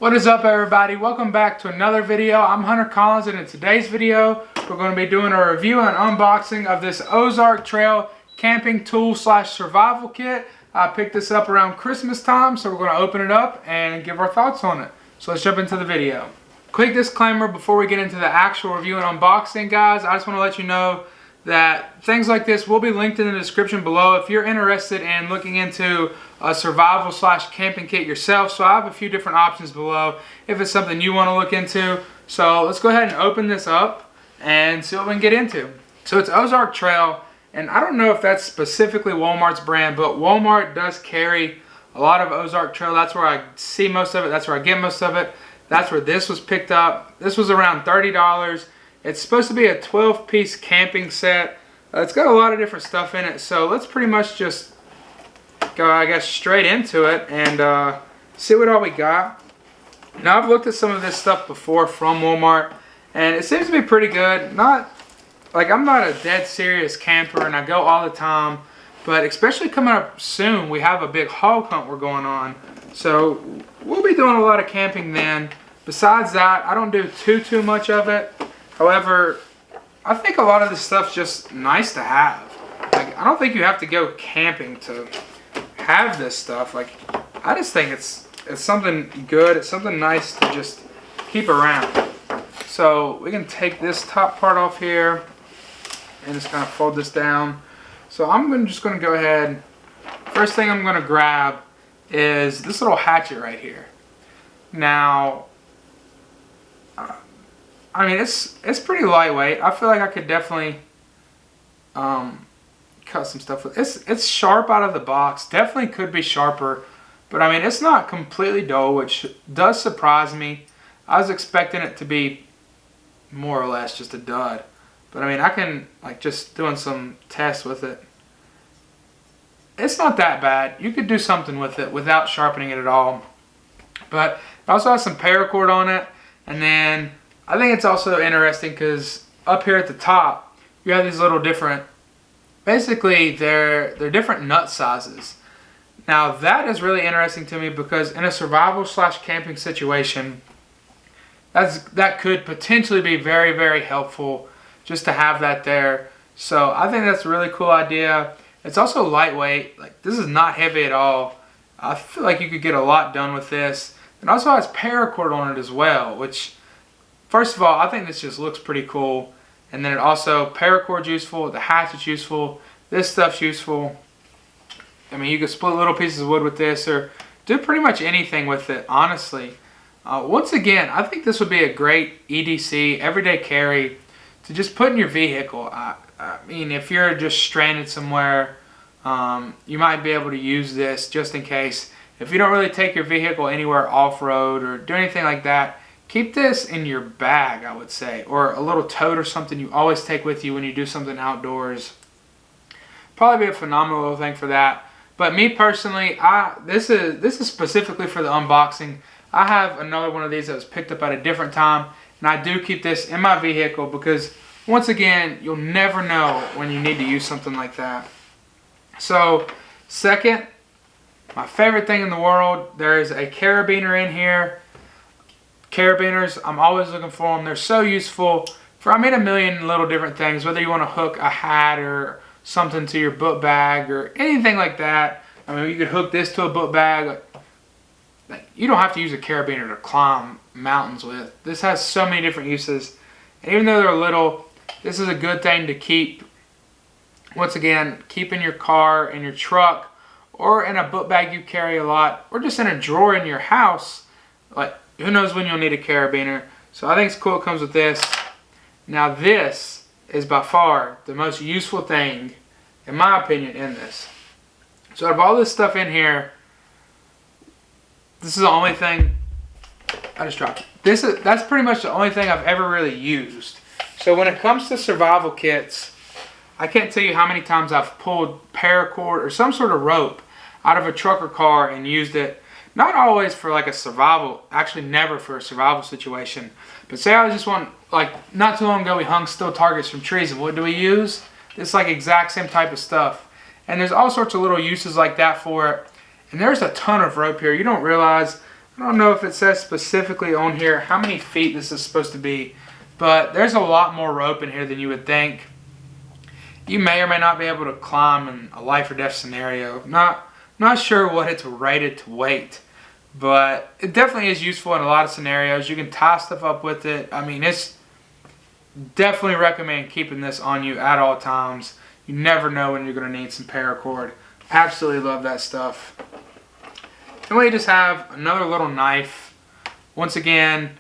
What is up, everybody? Welcome back to another video. I'm Hunter Collins, and in today's video we're going to be doing a review and unboxing of this Ozark Trail Camping Tool / Survival Kit. I picked this up around Christmas time, so we're going to open it up and give our thoughts on it. So let's jump into the video. Quick disclaimer before we get into the actual review and unboxing, guys. I just want to let you know that things like this will be linked in the description below if you're interested in looking into a survival / camping kit yourself. So I have a few different options below if it's something you want to look into. So let's go ahead and open this up and see what we can get into. So it's Ozark Trail, and I don't know if that's specifically Walmart's brand, but Walmart does carry a lot of Ozark Trail. That's where I see most of it. That's where I get most of it. That's where this was picked up. This was around $30. It's supposed to be a 12-piece camping set. It's got a lot of different stuff in it, so let's pretty much just go, I guess, straight into it and see what all we got. Now, I've looked at some of this stuff before from Walmart, and it seems to be pretty good. Not like I'm not a dead serious camper, and I go all the time, but especially coming up soon, we have a big hog hunt we're going on, so we'll be doing a lot of camping then. Besides that, I don't do too much of it. However, I think a lot of this stuff's just nice to have. Like, I don't think you have to go camping to have this stuff. Like, I just think it's something good. It's something nice to just keep around. So we can take this top part off here and just kind of fold this down. So I'm just going to go ahead. First thing I'm going to grab is this little hatchet right here. Now, I mean, it's pretty lightweight. I feel like I could definitely cut some stuff with it. It's sharp out of the box. Definitely could be sharper, but I mean, it's not completely dull, which does surprise me. I was expecting it to be more or less just a dud, but I mean, I can, like, just doing some tests with it, it's not that bad. You could do something with it without sharpening it at all. But it also has some paracord on it, and then I think it's also interesting because up here at the top, you have these little different, basically they're different nut sizes. Now that is really interesting to me because in a survival / camping situation, that could potentially be very helpful just to have that there. So I think that's a really cool idea. It's also lightweight. Like, this is not heavy at all. I feel like you could get a lot done with this. It also has paracord on it as well, which, first of all, I think this just looks pretty cool. And then it also, paracord's useful, the hatchet's useful, this stuff's useful. I mean, you could split little pieces of wood with this or do pretty much anything with it, honestly. Once again, I think this would be a great EDC, everyday carry, to just put in your vehicle. I mean, if you're just stranded somewhere, you might be able to use this just in case. If you don't really take your vehicle anywhere off-road or do anything like that, keep this in your bag, I would say, or a little tote or something you always take with you when you do something outdoors. Probably be a phenomenal little thing for that. But me personally, this is specifically for the unboxing. I have another one of these that was picked up at a different time, and I do keep this in my vehicle because, once again, you'll never know when you need to use something like that. So, second, my favorite thing in the world, there is a carabiner in here. Carabiners, I'm always looking for them. They're so useful for, I mean, a million little different things, whether you want to hook a hat or something to your book bag or anything like that. I mean, you could hook this to a book bag. Like, you don't have to use a carabiner to climb mountains with. This has so many different uses. And even though they're little, this is a good thing to keep, once again, keep in your car, in your truck, or in a book bag you carry a lot, or just in a drawer in your house. Like, who knows when you'll need a carabiner. So I think it's cool it comes with this. Now this is by far the most useful thing, in my opinion, in this. So out of all this stuff in here, this is the only thing, I just dropped it. That's pretty much the only thing I've ever really used. So when it comes to survival kits, I can't tell you how many times I've pulled paracord or some sort of rope out of a truck or car and used it. Not always for like a survival, actually never for a survival situation. But say I was just like not too long ago we hung steel targets from trees, and what do we use? It's like exact same type of stuff. And there's all sorts of little uses like that for it. And there's a ton of rope here. You don't realize I don't know if it says specifically on here how many feet this is supposed to be, but there's a lot more rope in here than you would think. You may or may not be able to climb in a life or death scenario. Not sure what it's rated to weight, but it definitely is useful in a lot of scenarios. You can tie stuff up with it. I mean, it's definitely recommend keeping this on you at all times. You never know when you're going to need some paracord. Absolutely love that stuff. And we just have another little knife. Once again,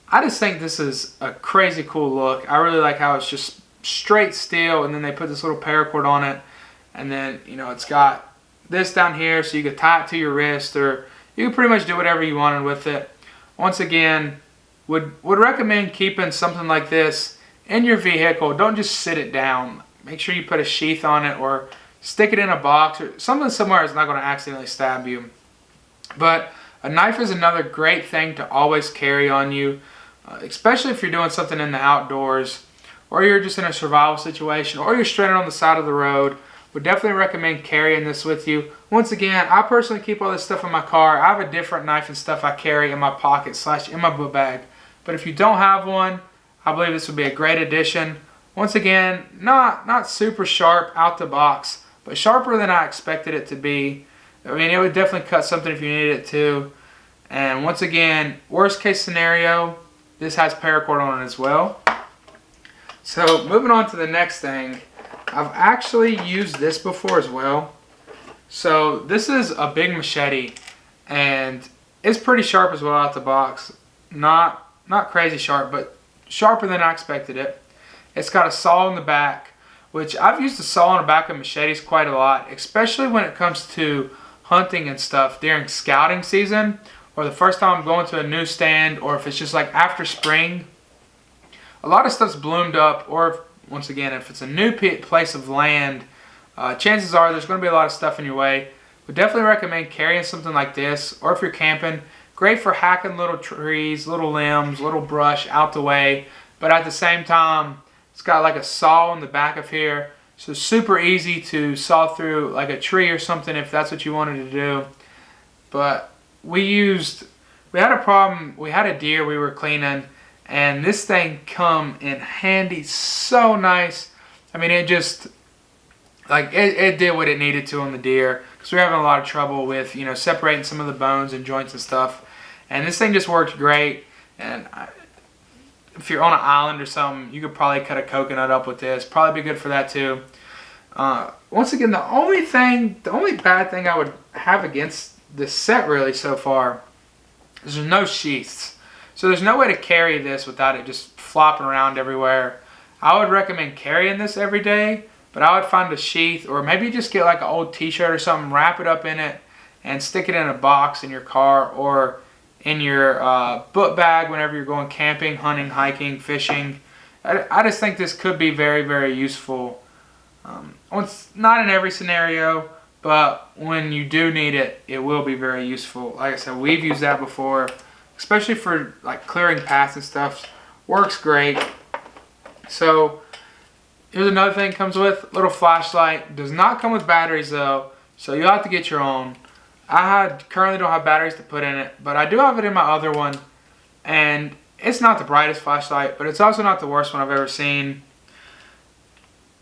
I just think this is a crazy cool look. I really like how it's just straight steel, and then they put this little paracord on it, and then it's got this down here so you can tie it to your wrist, or you can pretty much do whatever you wanted with it. Once again, would recommend keeping something like this in your vehicle. Don't just sit it down. Make sure you put a sheath on it or stick it in a box or something somewhere that's not going to accidentally stab you. But a knife is another great thing to always carry on you, especially if you're doing something in the outdoors, or you're just in a survival situation, or you're stranded on the side of the road. Would definitely recommend carrying this with you. Once again, I personally keep all this stuff in my car. I have a different knife and stuff I carry in my pocket / in my book bag. But if you don't have one, I believe this would be a great addition. Once again, not super sharp out the box, but sharper than I expected it to be. I mean, it would definitely cut something if you needed it to. And once again, worst case scenario, this has paracord on it as well. So moving on to the next thing, I've actually used this before as well. So this is a big machete, and it's pretty sharp as well out the box. Not crazy sharp, but sharper than I expected it. It's got a saw in the back, which I've used the saw in the back of machetes quite a lot, especially when it comes to hunting and stuff during scouting season, or the first time I'm going to a new stand, or if it's just like after spring. A lot of stuff's bloomed up, or once again, if it's a new place of land, chances are there's going to be a lot of stuff in your way. Would definitely recommend carrying something like this, or if you're camping, great for hacking little trees, little limbs, little brush out the way, but at the same time, it's got like a saw in the back of here, so super easy to saw through like a tree or something if that's what you wanted to do. But we had a problem. We had a deer we were cleaning, and this thing come in handy so nice. I mean, it just, like, it did what it needed to on the deer, because we were having a lot of trouble with, separating some of the bones and joints and stuff. And this thing just worked great. And if you're on an island or something, you could probably cut a coconut up with this. Probably be good for that too. Once again, the only bad thing I would have against this set really so far is there's no sheaths. So there's no way to carry this without it just flopping around everywhere. I would recommend carrying this every day, but I would find a sheath, or maybe just get like an old t-shirt or something, wrap it up in it, and stick it in a box in your car or in your book bag whenever you're going camping, hunting, hiking, fishing. I just think this could be very, very useful. It's not in every scenario, but when you do need it, it will be very useful. Like I said, we've used that before, especially for like clearing paths and stuff. Works great. So here's another thing it comes with, little flashlight. Does not come with batteries though, so you'll have to get your own. I currently don't have batteries to put in it, but I do have it in my other one, and it's not the brightest flashlight, but it's also not the worst one I've ever seen.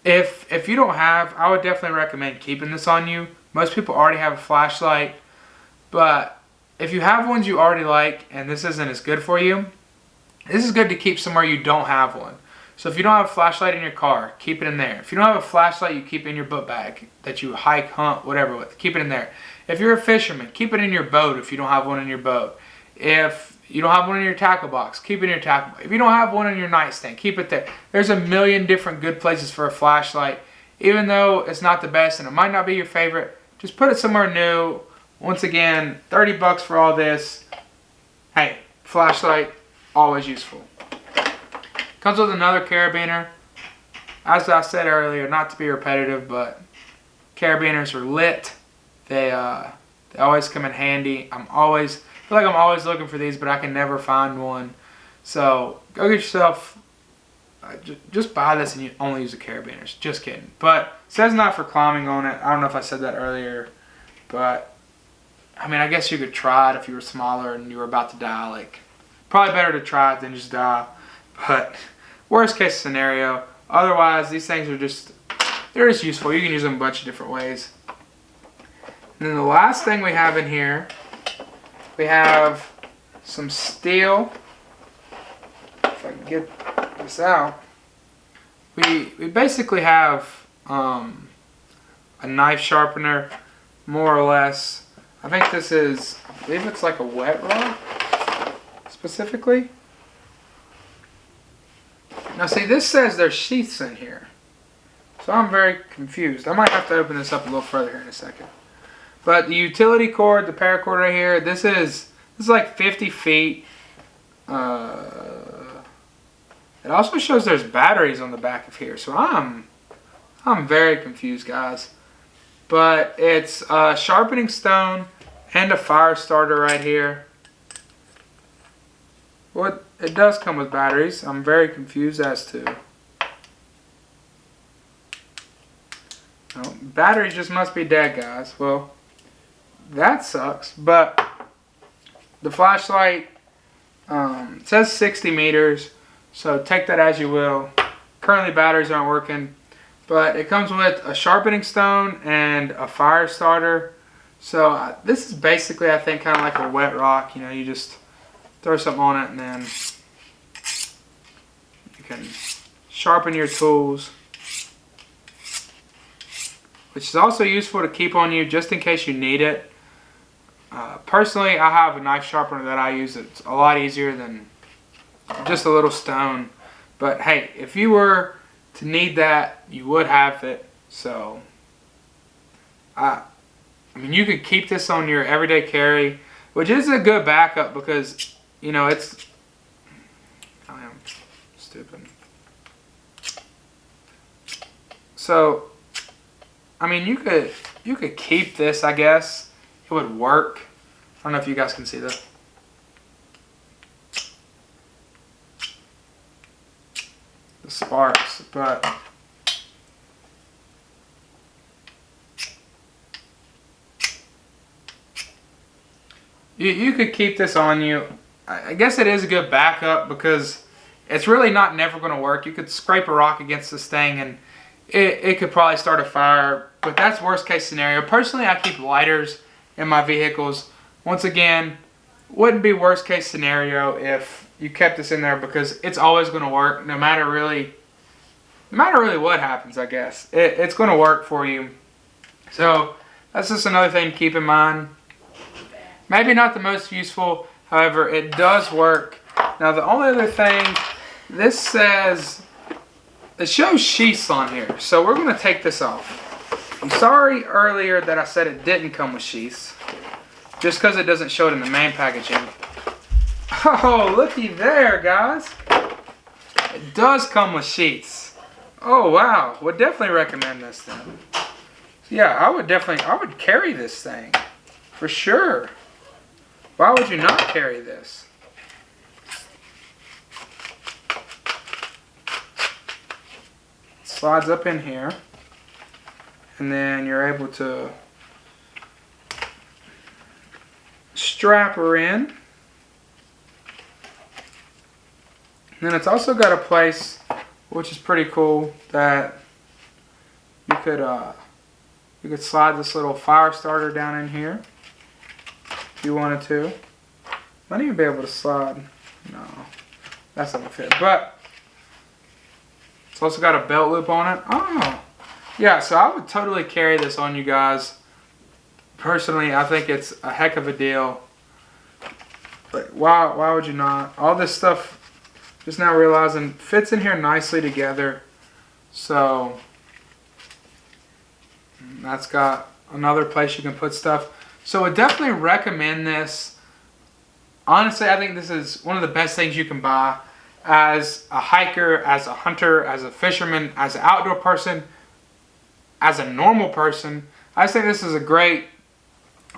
If you don't have, I would definitely recommend keeping this on you. Most people already have a flashlight, but if you have ones you already like and this isn't as good for you, this is good to keep somewhere you don't have one. So if you don't have a flashlight in your car, keep it in there. If you don't have a flashlight, you keep it in your book bag that you hike, hunt, whatever with. Keep it in there. If you're a fisherman, keep it in your boat if you don't have one in your boat. If you don't have one in your tackle box, keep it in your tackle box. If you don't have one in your nightstand, keep it there. There's a million different good places for a flashlight. Even though it's not the best and it might not be your favorite, just put it somewhere new. Once again, 30 bucks for all this. Hey, flashlight, always useful. Comes with another carabiner. As I said earlier, not to be repetitive, but carabiners are lit. They always come in handy. I feel like I'm always looking for these, but I can never find one. So go get yourself, just buy this and you only use the carabiners. Just kidding. But it says not for climbing on it. I don't know if I said that earlier, but I mean, I guess you could try it if you were smaller and you were about to die. Like, probably better to try it than just die. But worst case scenario. Otherwise, these things are they're just useful. You can use them a bunch of different ways. And then the last thing we have in here, we have some steel. If I can get this out. We basically have a knife sharpener, more or less. I think this is, I believe it's like a wet rock, specifically. Now see, this says there's sheaths in here. So I'm very confused. I might have to open this up a little further here in a second. But the utility cord, the paracord right here, this is like 50 feet. It also shows there's batteries on the back of here. So I'm very confused, guys. But it's a sharpening stone and a fire starter right here. Well, it does come with batteries. I'm very confused as to. Oh, batteries just must be dead, guys. Well, that sucks. But the flashlight it says 60 meters. So take that as you will. Currently batteries aren't working. But it comes with a sharpening stone and a fire starter. So this is basically, I think, kind of like a wet rock. You know, you just throw something on it and then you can sharpen your tools. Which is also useful to keep on you just in case you need it. Personally, I have a knife sharpener that I use. It's a lot easier than just a little stone. But hey, if you were to need that, you would have it. So, I mean, you could keep this on your everyday carry, which is a good backup because, you know, it's... I am stupid. So, I mean, you could keep this, I guess. It would work. I don't know if you guys can see this. The sparks, but you could keep this on you. I guess it is a good backup because it's really not never going to work. You could scrape a rock against this thing and it could probably start a fire, but that's worst case scenario. Personally, I keep lighters in my vehicles. Once again, wouldn't be worst case scenario if you kept this in there because it's always going to work no matter really what happens, I guess. It's going to work for you. So that's just another thing to keep in mind. Maybe not the most useful, however, it does work. Now the only other thing, this says, it shows sheaths on here. So we're going to take this off. I'm sorry earlier that I said it didn't come with sheaths. Just because it doesn't show it in the main packaging. Oh, looky there, guys. It does come with sheaths. Oh, wow. Would definitely recommend this then. Yeah, I would carry this thing. For sure. Why would you not carry this? It slides up in here. And then you're able to strap her in. And then it's also got a place, which is pretty cool, that you could slide this little fire starter down in here if you wanted to. Might even be able to slide. No, that's not gonna fit. But it's also got a belt loop on it. Oh, yeah. So I would totally carry this on you guys. Personally, I think it's a heck of a deal. But why would you not? All this stuff, just now realizing, fits in here nicely together. So that's got another place you can put stuff. So I would definitely recommend this. Honestly, I think this is one of the best things you can buy as a hiker, as a hunter, as a fisherman, as an outdoor person, as a normal person. I just think this is a great,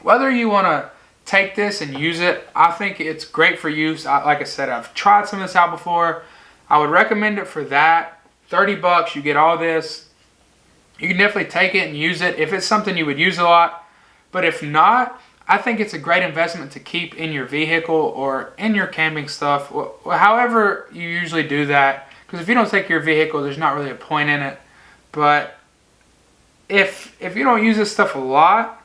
whether you want to take this and use it, I think it's great for use. Like I said, I've tried some of this out before. I would recommend it for that. $30, you get all this. You can definitely take it and use it if it's something you would use a lot. But if not, I think it's a great investment to keep in your vehicle or in your camping stuff, however you usually do that. Because if you don't take your vehicle, there's not really a point in it. But if you don't use this stuff a lot,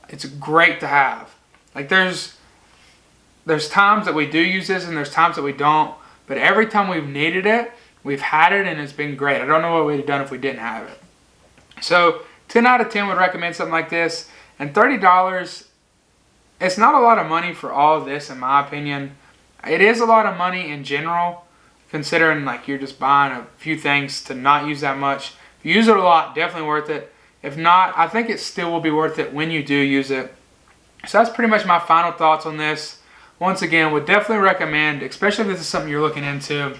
it's great to have. Like there's times that we do use this and there's times that we don't. But every time we've needed it, we've had it and it's been great. I don't know what we'd have done if we didn't have it. So 10 out of 10 would recommend something like this. And $30, it's not a lot of money for all of this in my opinion. It is a lot of money in general, considering like you're just buying a few things to not use that much. If you use it a lot, definitely worth it. If not, I think it still will be worth it when you do use it. So that's pretty much my final thoughts on this. Once again, would definitely recommend, especially if this is something you're looking into.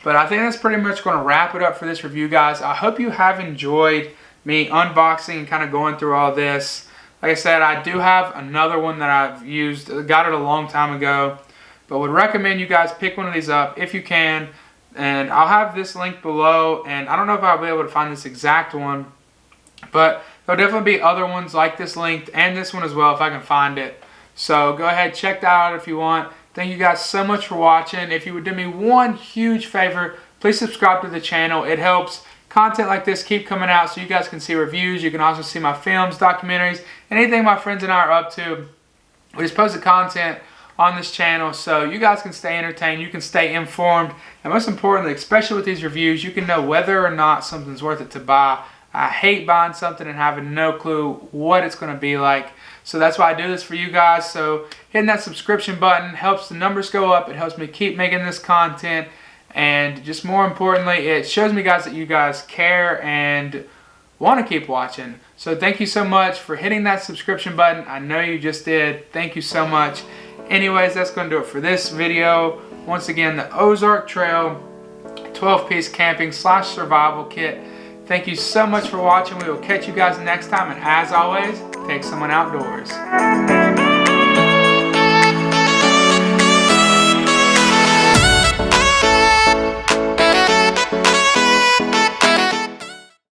But I think that's pretty much going to wrap it up for this review, guys. I hope you have enjoyed me unboxing and kind of going through all this. Like I said, I do have another one that I've used. Got it a long time ago. But would recommend you guys pick one of these up if you can. And I'll have this link below. And I don't know if I'll be able to find this exact one. But there'll definitely be other ones like this linked. And this one as well if I can find it. So go ahead, check that out if you want. Thank you guys so much for watching. If you would do me one huge favor, please subscribe to the channel. It helps content like this keep coming out so you guys can see reviews. You can also see my films, documentaries, anything my friends and I are up to. We just post the content on this channel so you guys can stay entertained, you can stay informed, and most importantly, especially with these reviews, you can know whether or not something's worth it to buy. I hate buying something and having no clue what it's going to be like. So that's why I do this for you guys. So hitting that subscription button helps the numbers go up. It helps me keep making this content. And just more importantly, it shows me guys that you guys care and want to keep watching. So thank you so much for hitting that subscription button. I know you just did. Thank you so much. Anyways, that's going to do it for this video. Once again, the Ozark Trail 12-piece camping / survival kit. Thank you so much for watching. We will catch you guys next time. And as always, take someone outdoors.